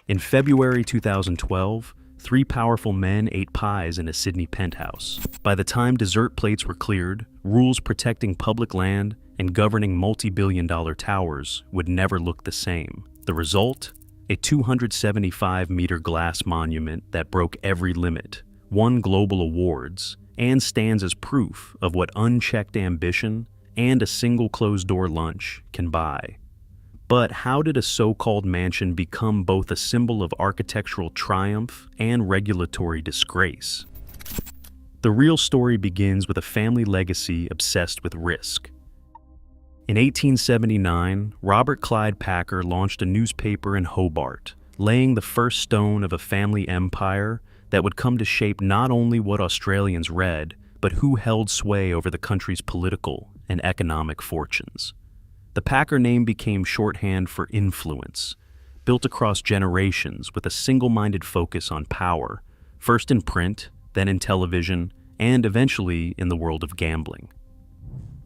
In February 2012, three powerful men ate pies in a Sydney penthouse. By the time dessert plates were cleared, rules protecting public land and governing multi-billion-dollar towers would never look the same. The result? A 275-meter glass monument that broke every limit, won global awards, and stands as proof of what unchecked ambition and a single closed-door lunch can buy. But how did a so-called mansion become both a symbol of architectural triumph and regulatory disgrace? The real story begins with a family legacy obsessed with risk. In 1879, Robert Clyde Packer launched a newspaper in Hobart, laying the first stone of a family empire that would come to shape not only what Australians read, but who held sway over the country's political and economic fortunes. The Packer name became shorthand for influence, built across generations with a single-minded focus on power, first in print, then in television, and eventually in the world of gambling.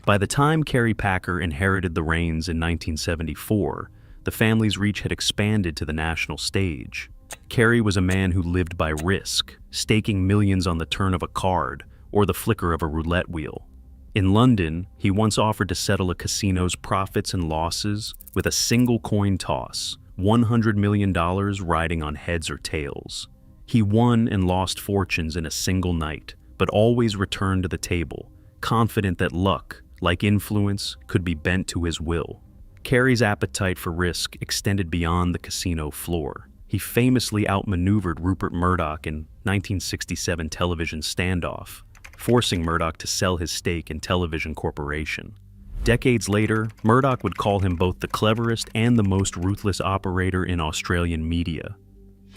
By the time Kerry Packer inherited the reins in 1974, the family's reach had expanded to the national stage. Kerry was a man who lived by risk, staking millions on the turn of a card or the flicker of a roulette wheel. In London, he once offered to settle a casino's profits and losses with a single coin toss, $100 million riding on heads or tails. He won and lost fortunes in a single night, but always returned to the table, confident that luck, like influence, could be bent to his will. Kerry's appetite for risk extended beyond the casino floor. He famously outmaneuvered Rupert Murdoch in 1967 television standoff, forcing Murdoch to sell his stake in Television Corporation. Decades later, Murdoch would call him both the cleverest and the most ruthless operator in Australian media.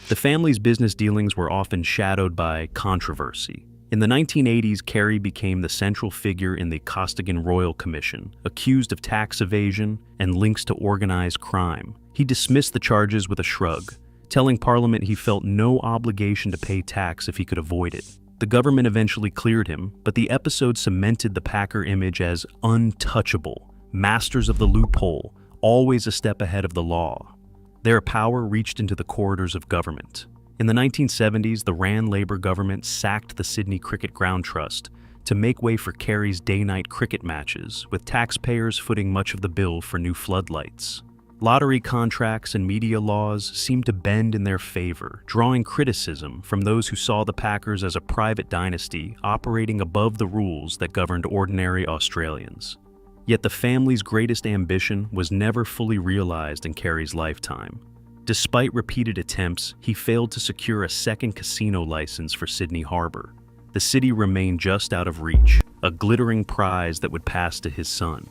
The family's business dealings were often shadowed by controversy. In the 1980s, Kerry became the central figure in the Costigan Royal Commission, accused of tax evasion and links to organized crime. He dismissed the charges with a shrug, telling Parliament he felt no obligation to pay tax if he could avoid it. The government eventually cleared him, but the episode cemented the Packer image as untouchable, masters of the loophole, always a step ahead of the law. Their power reached into the corridors of government. In the 1970s, the Rand Labour government sacked the Sydney Cricket Ground Trust to make way for Kerry's day-night cricket matches, with taxpayers footing much of the bill for new floodlights. Lottery contracts and media laws seemed to bend in their favor, drawing criticism from those who saw the Packers as a private dynasty operating above the rules that governed ordinary Australians. Yet the family's greatest ambition was never fully realized in Kerry's lifetime. Despite repeated attempts, he failed to secure a second casino license for Sydney Harbour. The city remained just out of reach, a glittering prize that would pass to his son.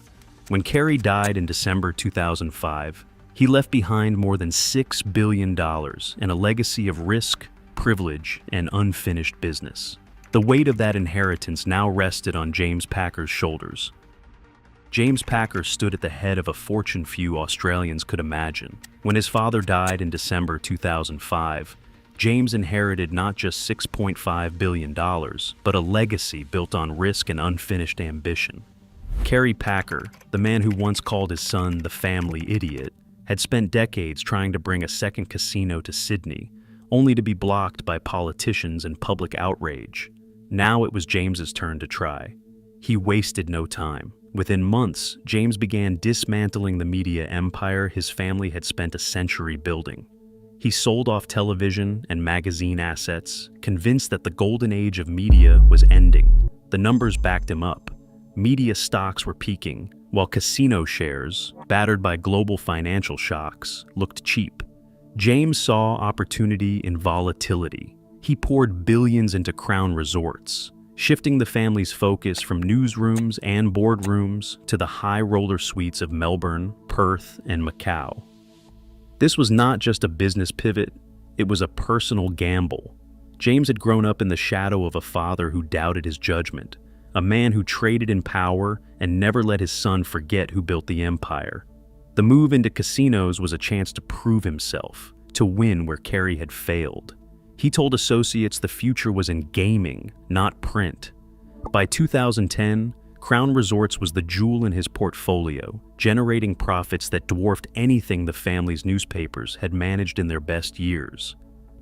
When Kerry died in December 2005, he left behind more than $6 billion and a legacy of risk, privilege, and unfinished business. The weight of that inheritance now rested on James Packer's shoulders. James Packer stood at the head of a fortune few Australians could imagine. When his father died in December 2005, James inherited not just $6.5 billion, but a legacy built on risk and unfinished ambition. Kerry Packer, the man who once called his son the family idiot, had spent decades trying to bring a second casino to Sydney, only to be blocked by politicians and public outrage. Now it was James's turn to try. He wasted no time. Within months, James began dismantling the media empire his family had spent a century building. He sold off television and magazine assets, convinced that the golden age of media was ending. The numbers backed him up. Media stocks were peaking, while casino shares, battered by global financial shocks, looked cheap. James saw opportunity in volatility. He poured billions into Crown Resorts, shifting the family's focus from newsrooms and boardrooms to the high roller suites of Melbourne, Perth, and Macau. This was not just a business pivot, it was a personal gamble. James had grown up in the shadow of a father who doubted his judgment, a man who traded in power and never let his son forget who built the empire. The move into casinos was a chance to prove himself, to win where Kerry had failed. He told associates the future was in gaming, not print. By 2010, Crown Resorts was the jewel in his portfolio, generating profits that dwarfed anything the family's newspapers had managed in their best years.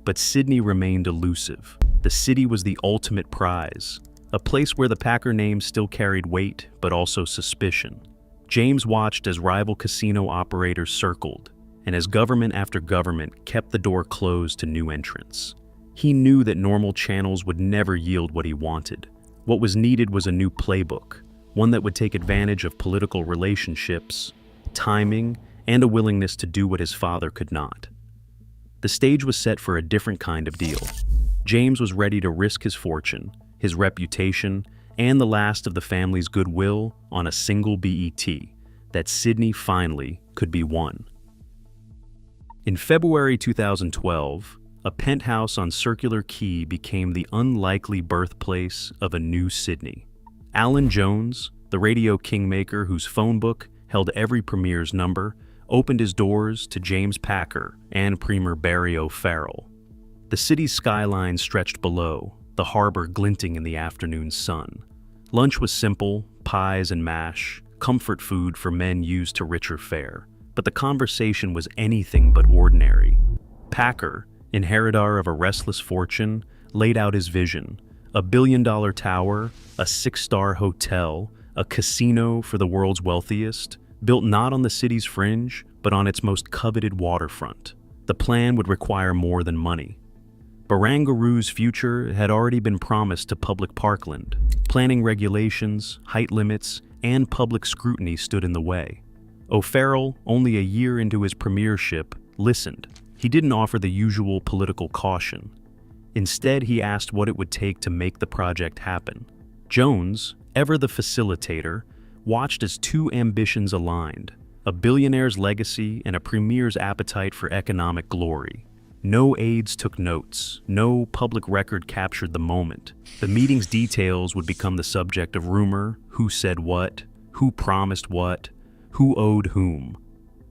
But Sydney remained elusive. The city was the ultimate prize, a place where the Pecker name still carried weight, but also suspicion. James watched as rival casino operators circled, and as government after government kept the door closed to new entrants. He knew that normal channels would never yield what he wanted. What was needed was a new playbook, one that would take advantage of political relationships, timing, and a willingness to do what his father could not. The stage was set for a different kind of deal. James was ready to risk his fortune, his reputation, and the last of the family's goodwill on a single bet that Sydney finally could be won. In February 2012, a penthouse on Circular Quay became the unlikely birthplace of a new Sydney. Alan Jones, the radio kingmaker whose phone book held every premier's number, opened his doors to James Pecker and Premier Barry O'Farrell. The city's skyline stretched below, the harbour glinting in the afternoon sun. Lunch was simple, pies and mash, comfort food for men used to richer fare. But the conversation was anything but ordinary. Pecker, inheritor of a restless fortune, laid out his vision: a billion-dollar tower, a 6-star hotel, a casino for the world's wealthiest, built not on the city's fringe, but on its most coveted waterfront. The plan would require more than money. Barangaroo's future had already been promised to public parkland. Planning regulations, height limits, and public scrutiny stood in the way. O'Farrell, only a year into his premiership, listened. He didn't offer the usual political caution. Instead, he asked what it would take to make the project happen. Jones, ever the facilitator, watched as two ambitions aligned: a billionaire's legacy and a premier's appetite for economic glory. No aides took notes, no public record captured the moment. The meeting's details would become the subject of rumor: who said what, who promised what, who owed whom.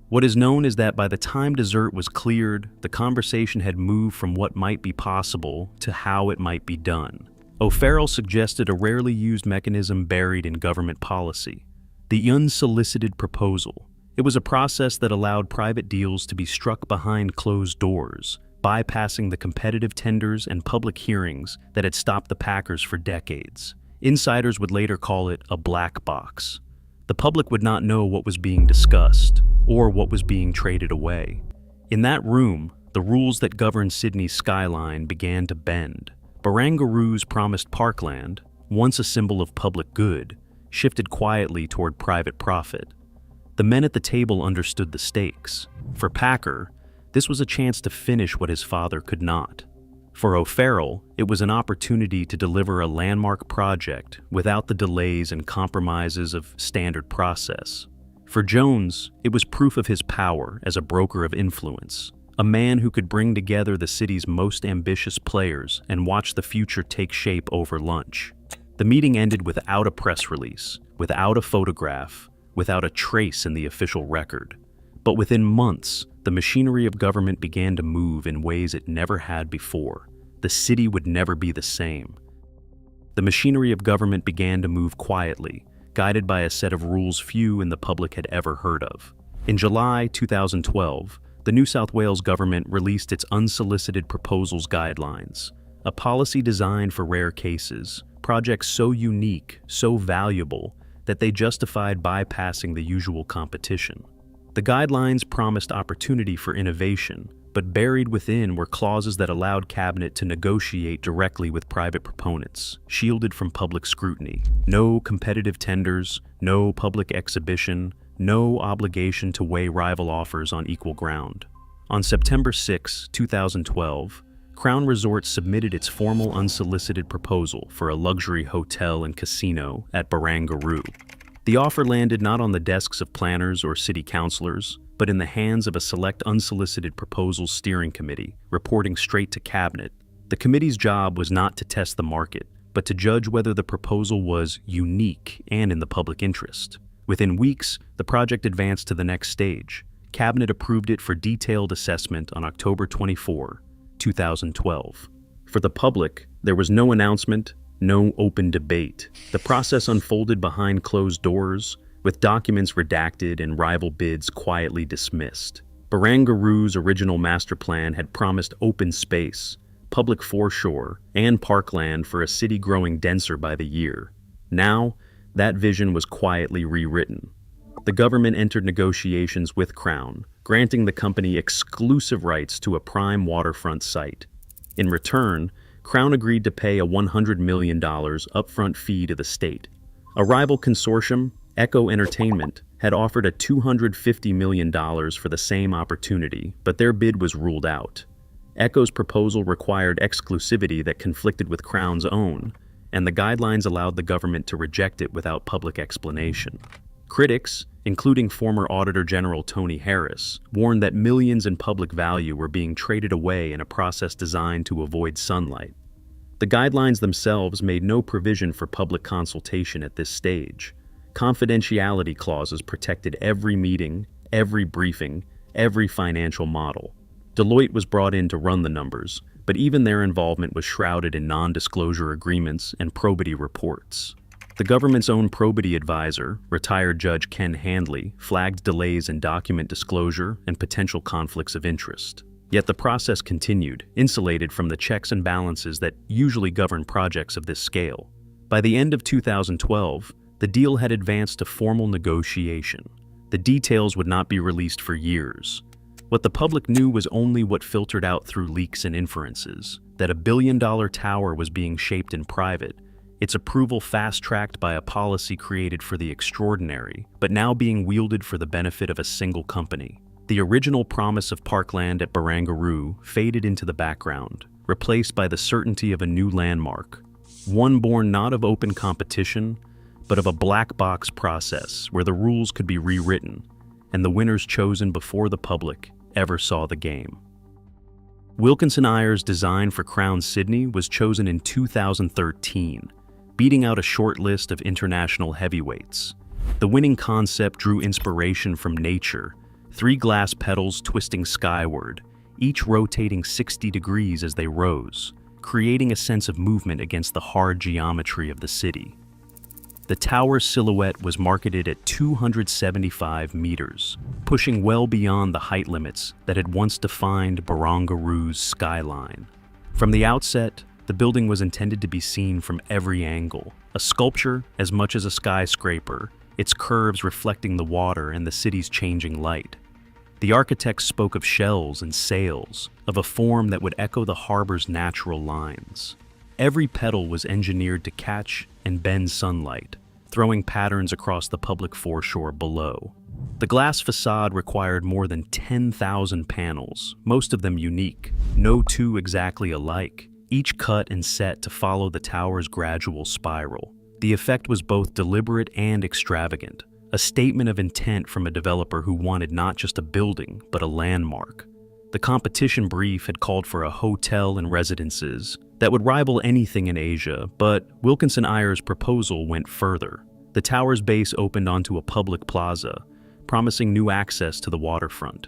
What is known is that by the time dessert was cleared, the conversation had moved from what might be possible to how it might be done. O'Farrell suggested a rarely used mechanism buried in government policy: the unsolicited proposal. It was a process that allowed private deals to be struck behind closed doors, bypassing the competitive tenders and public hearings that had stopped the Peckers for decades. Insiders would later call it a black box. The public would not know what was being discussed or what was being traded away. In that room, the rules that governed Sydney's skyline began to bend. Barangaroo's promised parkland, once a symbol of public good, shifted quietly toward private profit. The men at the table understood the stakes. For Pecker, this was a chance to finish what his father could not. For O'Farrell, it was an opportunity to deliver a landmark project without the delays and compromises of standard process. For Jones, it was proof of his power as a broker of influence, a man who could bring together the city's most ambitious players and watch the future take shape over lunch. The meeting ended without a press release, without a photograph, without a trace in the official record. But within months, the machinery of government began to move in ways it never had before. The city would never be the same. The machinery of government began to move quietly, guided by a set of rules few in the public had ever heard of. In July 2012, the New South Wales government released its unsolicited proposals guidelines, a policy designed for rare cases, projects so unique, so valuable, that they justified bypassing the usual competition. The guidelines promised opportunity for innovation, but buried within were clauses that allowed Cabinet to negotiate directly with private proponents, shielded from public scrutiny. No competitive tenders, no public exhibition, no obligation to weigh rival offers on equal ground. On September 6, 2012, Crown Resorts submitted its formal unsolicited proposal for a luxury hotel and casino at Barangaroo. The offer landed not on the desks of planners or city councillors, but in the hands of a select unsolicited proposals steering committee, reporting straight to Cabinet. The committee's job was not to test the market, but to judge whether the proposal was unique and in the public interest. Within weeks, the project advanced to the next stage. Cabinet approved it for detailed assessment on October 24, 2012. For the public, there was no announcement, No open debate. The process unfolded behind closed doors, with documents redacted and rival bids quietly dismissed. Barangaroo's original master plan had promised open space, public foreshore, and parkland for a city growing denser by the year. Now, that vision was quietly rewritten. The government entered negotiations with Crown, granting the company exclusive rights to a prime waterfront site. In return, Crown agreed to pay a $100 million upfront fee to the state. A rival consortium, Echo Entertainment, had offered a $250 million for the same opportunity, but their bid was ruled out. Echo's proposal required exclusivity that conflicted with Crown's own, and the guidelines allowed the government to reject it without public explanation. Critics, including former Auditor General Tony Harris, warned that millions in public value were being traded away in a process designed to avoid sunlight. The guidelines themselves made no provision for public consultation at this stage. Confidentiality clauses protected every meeting, every briefing, every financial model. Deloitte was brought in to run the numbers, but even their involvement was shrouded in non-disclosure agreements and probity reports. The government's own probity advisor, retired Judge Ken Handley, flagged delays in document disclosure and potential conflicts of interest. Yet the process continued, insulated from the checks and balances that usually govern projects of this scale. By the end of 2012, the deal had advanced to formal negotiation. The details would not be released for years. What the public knew was only what filtered out through leaks and inferences, that a billion-dollar tower was being shaped in private, its approval fast-tracked by a policy created for the extraordinary, but now being wielded for the benefit of a single company. The original promise of parkland at Barangaroo faded into the background, replaced by the certainty of a new landmark, one born not of open competition, but of a black box process where the rules could be rewritten, and the winners chosen before the public ever saw the game. Wilkinson Eyre's design for Crown Sydney was chosen in 2013, beating out a short list of international heavyweights. The winning concept drew inspiration from nature, 3 glass petals twisting skyward, each rotating 60 degrees as they rose, creating a sense of movement against the hard geometry of the city. The tower's silhouette was marketed at 275 meters, pushing well beyond the height limits that had once defined Barangaroo's skyline. From the outset, the building was intended to be seen from every angle, a sculpture as much as a skyscraper, its curves reflecting the water and the city's changing light. The architects spoke of shells and sails, of a form that would echo the harbor's natural lines. Every petal was engineered to catch and bend sunlight, throwing patterns across the public foreshore below. The glass facade required more than 10,000 panels, most of them unique, no two exactly alike, each cut and set to follow the tower's gradual spiral. The effect was both deliberate and extravagant, a statement of intent from a developer who wanted not just a building, but a landmark. The competition brief had called for a hotel and residences that would rival anything in Asia, but Wilkinson Eyre's proposal went further. The tower's base opened onto a public plaza, promising new access to the waterfront.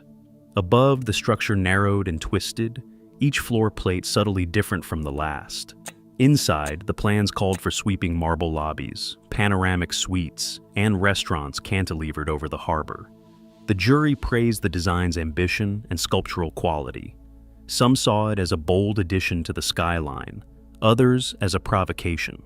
Above, the structure narrowed and twisted, each floor plate subtly different from the last. Inside, the plans called for sweeping marble lobbies, panoramic suites, and restaurants cantilevered over the harbor. The jury praised the design's ambition and sculptural quality. Some saw it as a bold addition to the skyline, others as a provocation.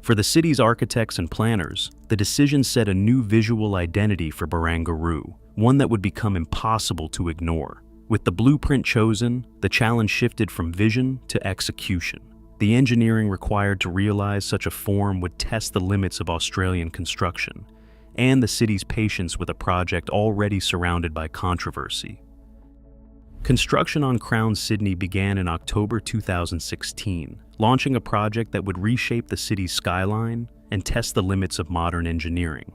For the city's architects and planners, the decision set a new visual identity for Barangaroo, one that would become impossible to ignore. With the blueprint chosen, the challenge shifted from vision to execution. The engineering required to realize such a form would test the limits of Australian construction, and the city's patience with a project already surrounded by controversy. Construction on Crown Sydney began in October 2016, launching a project that would reshape the city's skyline and test the limits of modern engineering.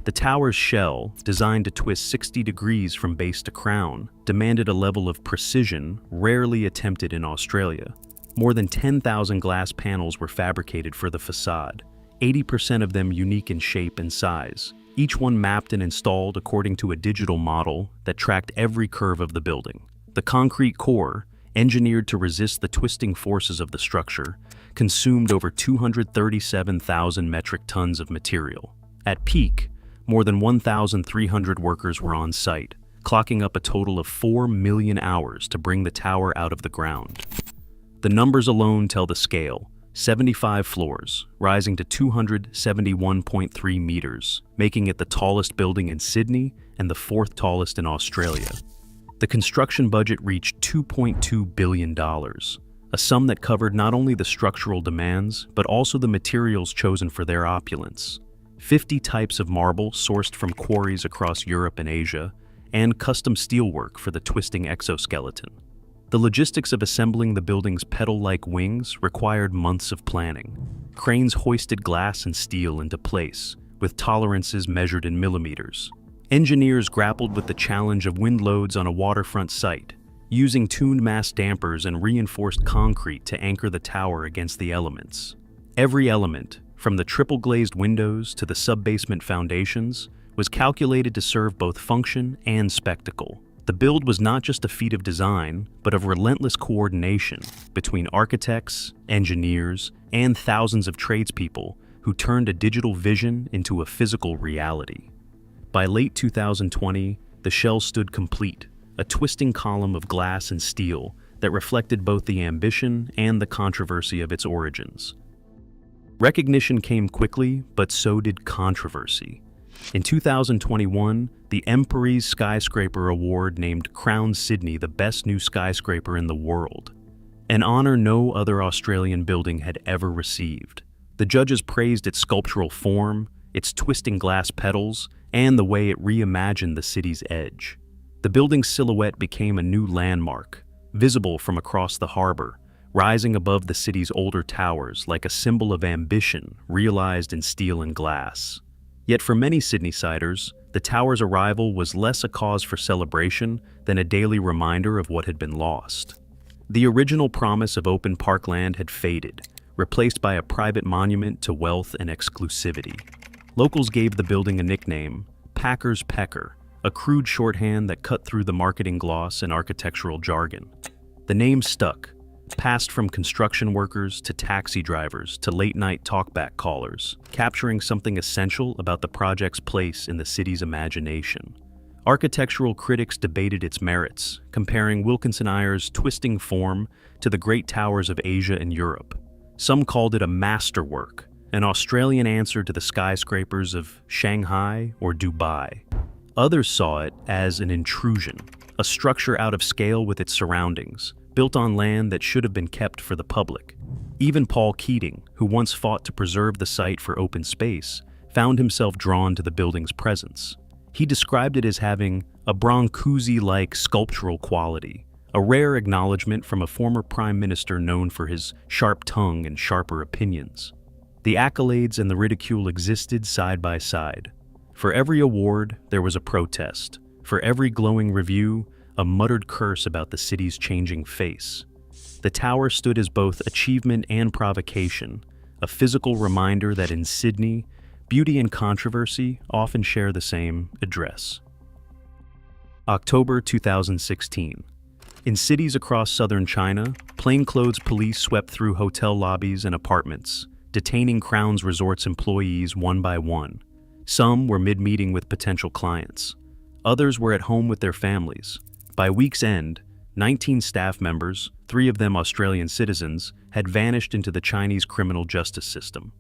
The tower's shell, designed to twist 60 degrees from base to crown, demanded a level of precision rarely attempted in Australia. More than 10,000 glass panels were fabricated for the facade, 80% of them unique in shape and size, each one mapped and installed according to a digital model that tracked every curve of the building. The concrete core, engineered to resist the twisting forces of the structure, consumed over 237,000 metric tons of material. At peak, more than 1,300 workers were on site, clocking up a total of 4 million hours to bring the tower out of the ground. The numbers alone tell the scale: 75 floors, rising to 271.3 meters, making it the tallest building in Sydney and the fourth tallest in Australia. The construction budget reached $2.2 billion, a sum that covered not only the structural demands, but also the materials chosen for their opulence. 50 types of marble sourced from quarries across Europe and Asia, and custom steelwork for the twisting exoskeleton. The logistics of assembling the building's petal-like wings required months of planning. Cranes hoisted glass and steel into place, with tolerances measured in millimeters. Engineers grappled with the challenge of wind loads on a waterfront site, using tuned mass dampers and reinforced concrete to anchor the tower against the elements. Every element, from the triple-glazed windows to the sub-basement foundations, was calculated to serve both function and spectacle. The build was not just a feat of design, but of relentless coordination between architects, engineers, and thousands of tradespeople who turned a digital vision into a physical reality. By late 2020, the shell stood complete, a twisting column of glass and steel that reflected both the ambition and the controversy of its origins. Recognition came quickly, but so did controversy. In 2021, the Empire's Skyscraper Award named Crown Sydney the best new skyscraper in the world, an honor no other Australian building had ever received. The judges praised its sculptural form, its twisting glass petals, and the way it reimagined the city's edge. The building's silhouette became a new landmark, visible from across the harbour, rising above the city's older towers like a symbol of ambition realized in steel and glass. Yet for many Sydneysiders, the tower's arrival was less a cause for celebration than a daily reminder of what had been lost. The original promise of open parkland had faded, replaced by a private monument to wealth and exclusivity. Locals gave the building a nickname, Packer's Pecker, a crude shorthand that cut through the marketing gloss and architectural jargon. The name stuck, passed from construction workers to taxi drivers to late-night talkback callers, capturing something essential about the project's place in the city's imagination. Architectural critics debated its merits, comparing Wilkinson Eyre's twisting form to the great towers of Asia and Europe. Some called it a masterwork, an Australian answer to the skyscrapers of Shanghai or Dubai. Others saw it as an intrusion, a structure out of scale with its surroundings, built on land that should have been kept for the public. Even Paul Keating, who once fought to preserve the site for open space, found himself drawn to the building's presence. He described it as having a Brancusi-like sculptural quality, a rare acknowledgement from a former prime minister known for his sharp tongue and sharper opinions. The accolades and the ridicule existed side by side. For every award, there was a protest. For every glowing review, a muttered curse about the city's changing face. The tower stood as both achievement and provocation, a physical reminder that in Sydney, beauty and controversy often share the same address. October 2016. In cities across southern China, plainclothes police swept through hotel lobbies and apartments, detaining Crown's Resorts employees one by one. Some were mid-meeting with potential clients. Others were at home with their families. By week's end, 19 staff members, 3 of them Australian citizens, had vanished into the Chinese criminal justice system.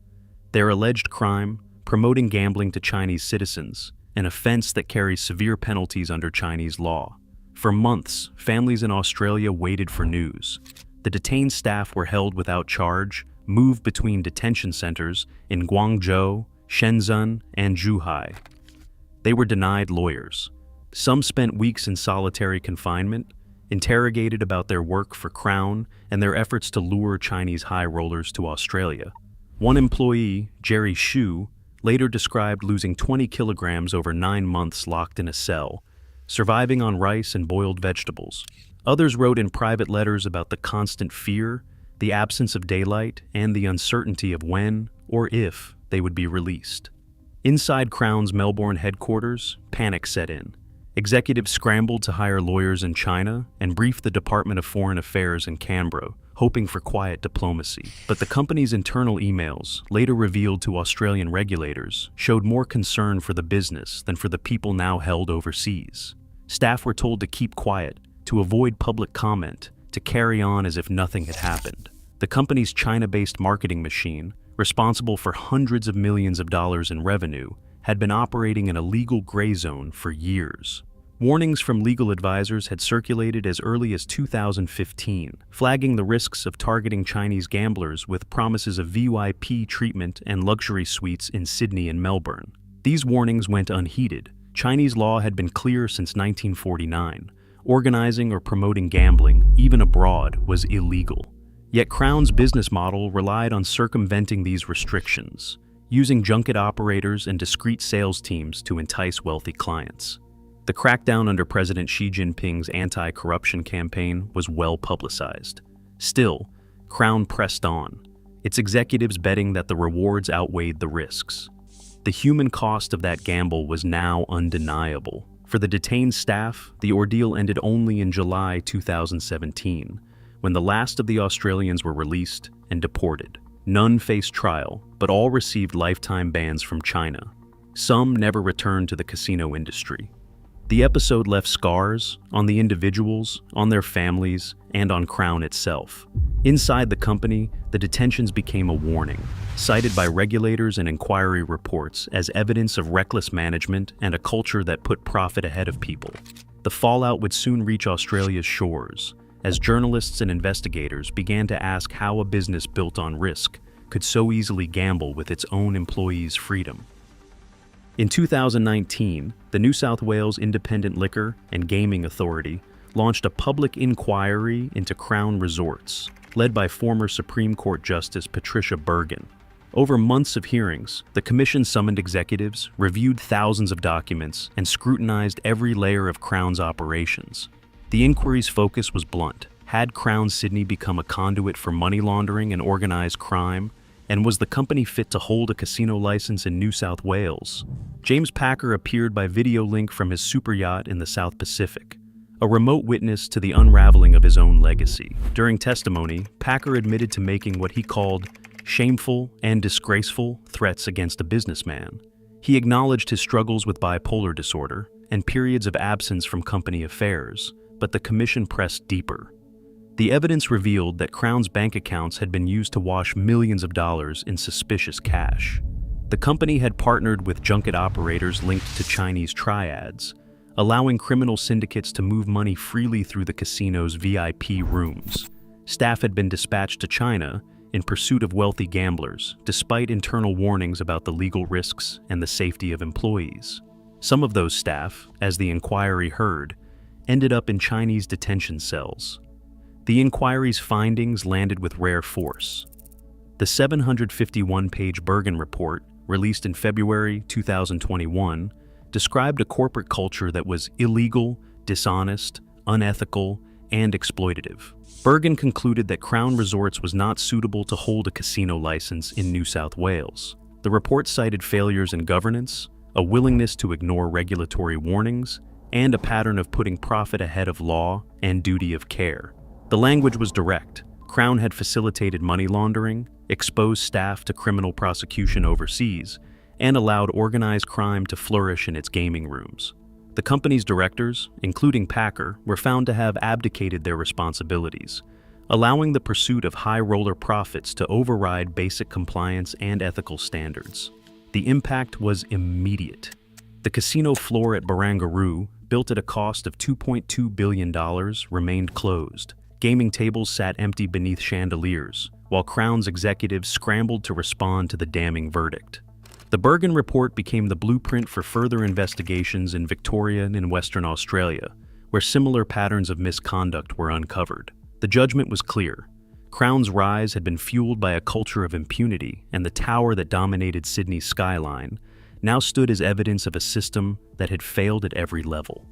Their alleged crime, promoting gambling to Chinese citizens, an offense that carries severe penalties under Chinese law. For months, families in Australia waited for news. The detained staff were held without charge, moved between detention centers in Guangzhou, Shenzhen, and Zhuhai. They were denied lawyers. Some spent weeks in solitary confinement, interrogated about their work for Crown and their efforts to lure Chinese high rollers to Australia. One employee, Jerry Xu, later described losing 20 kilograms over 9 months locked in a cell, surviving on rice and boiled vegetables. Others wrote in private letters about the constant fear, the absence of daylight, and the uncertainty of when or if they would be released. Inside Crown's Melbourne headquarters, panic set in. Executives scrambled to hire lawyers in China and briefed the Department of Foreign Affairs in Canberra, hoping for quiet diplomacy. But the company's internal emails, later revealed to Australian regulators, showed more concern for the business than for the people now held overseas. Staff were told to keep quiet, to avoid public comment, to carry on as if nothing had happened. The company's China-based marketing machine, responsible for hundreds of millions of dollars in revenue, had been operating in a legal gray zone for years. Warnings from legal advisors had circulated as early as 2015, flagging the risks of targeting Chinese gamblers with promises of VIP treatment and luxury suites in Sydney and Melbourne. These warnings went unheeded. Chinese law had been clear since 1949. Organizing or promoting gambling, even abroad, was illegal. Yet Crown's business model relied on circumventing these restrictions, using junket operators and discreet sales teams to entice wealthy clients. The crackdown under President Xi Jinping's anti-corruption campaign was well publicized. Still, Crown pressed on, its executives betting that the rewards outweighed the risks. The human cost of that gamble was now undeniable. For the detained staff, the ordeal ended only in July 2017, when the last of the Australians were released and deported. None faced trial, but all received lifetime bans from China. Some never returned to the casino industry. The episode left scars on the individuals, on their families, and on Crown itself. Inside the company, the detentions became a warning, cited by regulators and inquiry reports as evidence of reckless management and a culture that put profit ahead of people. The fallout would soon reach Australia's shores, as journalists and investigators began to ask how a business built on risk could so easily gamble with its own employees' freedom. In 2019, the New South Wales Independent Liquor and Gaming Authority launched a public inquiry into Crown Resorts, led by former Supreme Court Justice Patricia Bergin. Over months of hearings, the commission summoned executives, reviewed thousands of documents, and scrutinized every layer of Crown's operations. The inquiry's focus was blunt. Had Crown Sydney become a conduit for money laundering and organized crime? And was the company fit to hold a casino license in New South Wales? James Pecker appeared by video link from his super yacht in the South Pacific, a remote witness to the unraveling of his own legacy. During testimony, Pecker admitted to making what he called shameful and disgraceful threats against a businessman. He acknowledged his struggles with bipolar disorder and periods of absence from company affairs, but the commission pressed deeper. The evidence revealed that Crown's bank accounts had been used to wash millions of dollars in suspicious cash. The company had partnered with junket operators linked to Chinese triads, allowing criminal syndicates to move money freely through the casino's VIP rooms. Staff had been dispatched to China in pursuit of wealthy gamblers, despite internal warnings about the legal risks and the safety of employees. Some of those staff, as the inquiry heard, ended up in Chinese detention cells. The inquiry's findings landed with rare force. The 751-page Bergin report, released in February 2021, described a corporate culture that was illegal, dishonest, unethical, and exploitative. Bergin concluded that Crown Resorts was not suitable to hold a casino license in New South Wales. The report cited failures in governance, a willingness to ignore regulatory warnings, and a pattern of putting profit ahead of law and duty of care. The language was direct. Crown had facilitated money laundering, exposed staff to criminal prosecution overseas, and allowed organized crime to flourish in its gaming rooms. The company's directors, including Pecker, were found to have abdicated their responsibilities, allowing the pursuit of high roller profits to override basic compliance and ethical standards. The impact was immediate. The casino floor at Barangaroo, built at a cost of $2.2 billion, remained closed. Gaming tables sat empty beneath chandeliers, while Crown's executives scrambled to respond to the damning verdict. The Bergin report became the blueprint for further investigations in Victoria and in Western Australia, where similar patterns of misconduct were uncovered. The judgment was clear. Crown's rise had been fueled by a culture of impunity, and the tower that dominated Sydney's skyline now stood as evidence of a system that had failed at every level.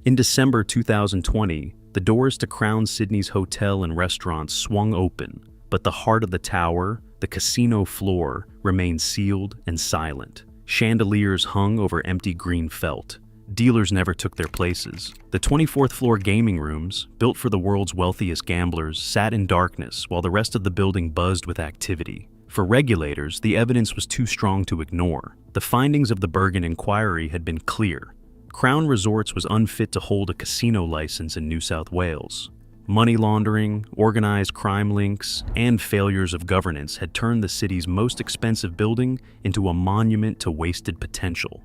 In December 2020, the doors to Crown Sydney's hotel and restaurants swung open, but the heart of the tower, the casino floor, remained sealed and silent. Chandeliers hung over empty green felt, dealers never took their places. The 24th floor gaming rooms, built for the world's wealthiest gamblers, sat in darkness while the rest of the building buzzed with activity. For regulators, the evidence was too strong to ignore. The findings of the Bergin Inquiry had been clear. Crown Resorts was unfit to hold a casino license in New South Wales. Money laundering, organized crime links, and failures of governance had turned the city's most expensive building into a monument to wasted potential.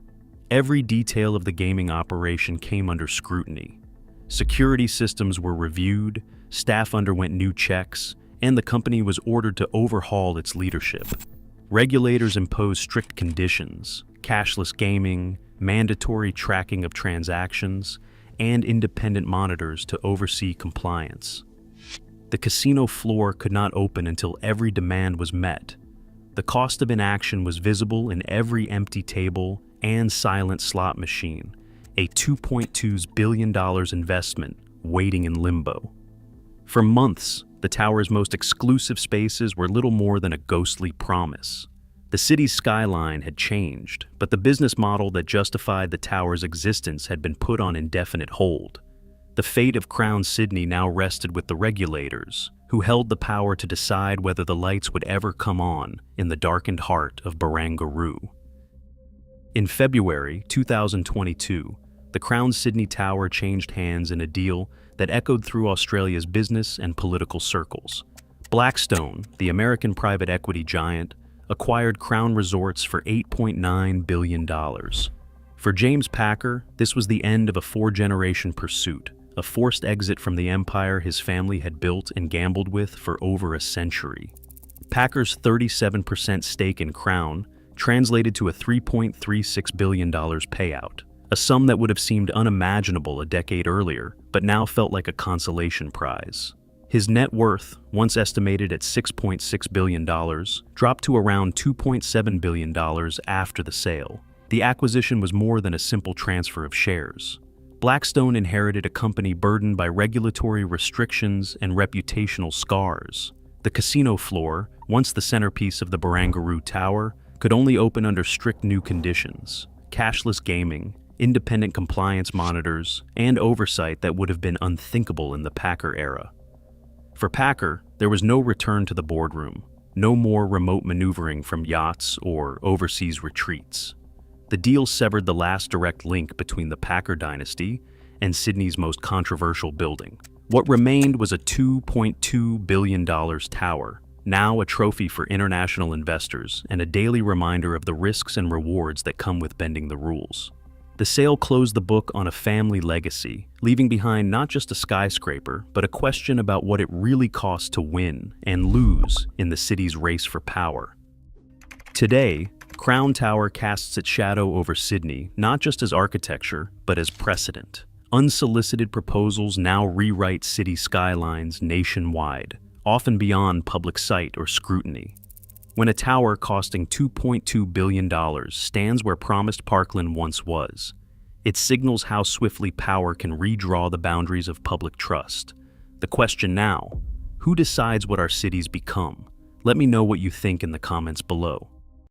Every detail of the gaming operation came under scrutiny. Security systems were reviewed, staff underwent new checks, and the company was ordered to overhaul its leadership. Regulators imposed strict conditions: cashless gaming, mandatory tracking of transactions, and independent monitors to oversee compliance. The casino floor could not open until every demand was met. The cost of inaction was visible in every empty table and silent slot machine, a $2.2 billion investment waiting in limbo. For months, the tower's most exclusive spaces were little more than a ghostly promise. The city's skyline had changed, but the business model that justified the tower's existence had been put on indefinite hold. The fate of Crown Sydney now rested with the regulators, who held the power to decide whether the lights would ever come on in the darkened heart of Barangaroo. In February 2022, the Crown Sydney Tower changed hands in a deal that echoed through Australia's business and political circles. Blackstone, the American private equity giant, acquired Crown Resorts for $8.9 billion. For James Pecker, this was the end of a four-generation pursuit, a forced exit from the empire his family had built and gambled with for over a century. Pecker's 37% stake in Crown translated to a $3.36 billion payout, a sum that would have seemed unimaginable a decade earlier, but now felt like a consolation prize. His net worth, once estimated at $6.6 billion, dropped to around $2.7 billion after the sale. The acquisition was more than a simple transfer of shares. Blackstone inherited a company burdened by regulatory restrictions and reputational scars. The casino floor, once the centerpiece of the Barangaroo Tower, could only open under strict new conditions: cashless gaming, independent compliance monitors, and oversight that would have been unthinkable in the Pecker era. For Pecker, there was no return to the boardroom, no more remote maneuvering from yachts or overseas retreats. The deal severed the last direct link between the Pecker dynasty and Sydney's most controversial building. What remained was a $2.2 billion tower, now a trophy for international investors and a daily reminder of the risks and rewards that come with bending the rules. The sale closed the book on a family legacy, leaving behind not just a skyscraper, but a question about what it really costs to win and lose in the city's race for power. Today, Crown Tower casts its shadow over Sydney, not just as architecture, but as precedent. Unsolicited proposals now rewrite city skylines nationwide, often beyond public sight or scrutiny. When a tower costing $2.2 billion stands where promised parkland once was, it signals how swiftly power can redraw the boundaries of public trust. The question now: who decides what our cities become? Let me know what you think in the comments below.